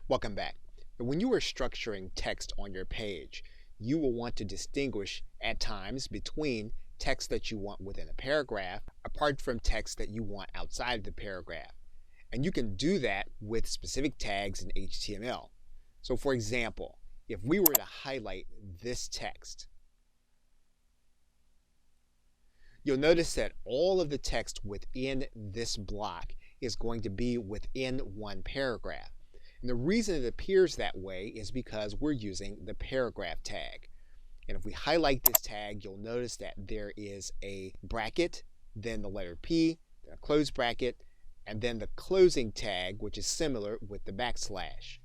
Welcome back. When you are structuring text on your page, you will want to distinguish at times between text that you want within a paragraph apart from text that you want outside of the paragraph. And you can do that with specific tags in HTML. So for example, if we were to highlight this text, you'll notice that all of the text within this block is going to be within one paragraph. And the reason it appears that way is because we're using the paragraph tag. And if we highlight this tag, you'll notice that there is a bracket, then the letter P, then a close bracket, and then the closing tag, which is similar with the backslash.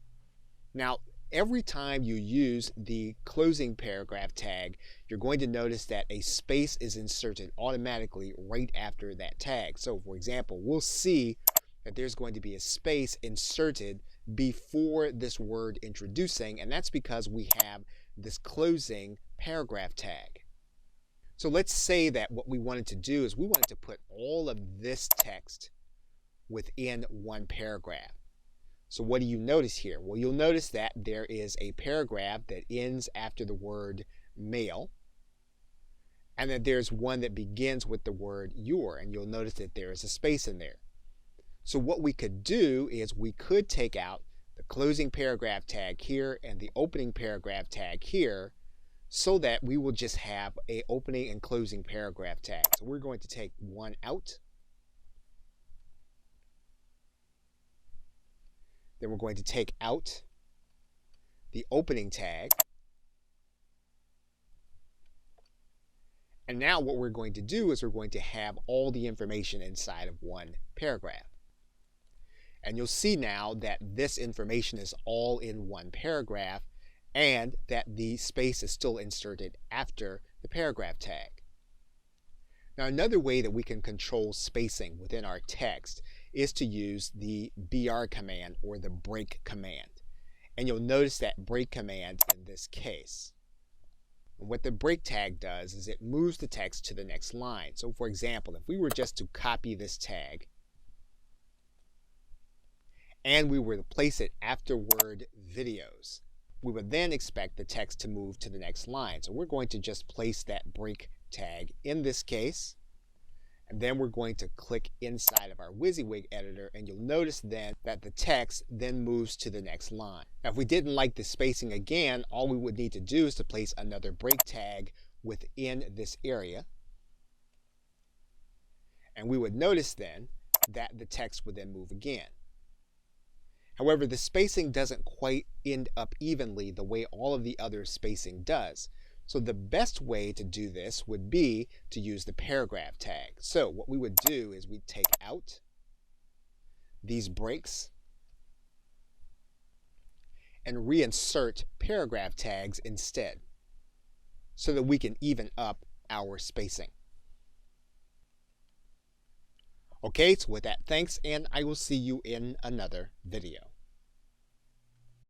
Now, every time you use the closing paragraph tag, you're going to notice that a space is inserted automatically right after that tag. So for example, we'll see that there's going to be a space inserted before this word introducing, and that's because we have this closing paragraph tag. So let's say that what we wanted to do is we wanted to put all of this text within one paragraph. So what do you notice here? Well, you'll notice that there is a paragraph that ends after the word male, and that there's one that begins with the word your, and you'll notice that there is a space in there. So what we could do is we could take out the closing paragraph tag here and the opening paragraph tag here so that we will just have a opening and closing paragraph tag. So we're going to take one out. Then we're going to take out the opening tag. And now what we're going to do is we're going to have all the information inside of one paragraph. And you'll see now that this information is all in one paragraph and that the space is still inserted after the paragraph tag. Now another way that we can control spacing within our text is to use the BR command or the break command. And you'll notice that break command in this case. And what the break tag does is it moves the text to the next line. So for example, if we were just to copy this tag and we were to place it after word videos, we would then expect the text to move to the next line. So we're going to just place that break tag in this case, and then we're going to click inside of our WYSIWYG editor, and you'll notice then that the text then moves to the next line. Now if we didn't like the spacing again, all we would need to do is to place another break tag within this area, and we would notice then that the text would then move again. However, the spacing doesn't quite end up evenly the way all of the other spacing does. So the best way to do this would be to use the paragraph tag. So what we would do is we'd take out these breaks and reinsert paragraph tags instead so that we can even up our spacing. Okay, so with that, thanks, and I will see you in another video.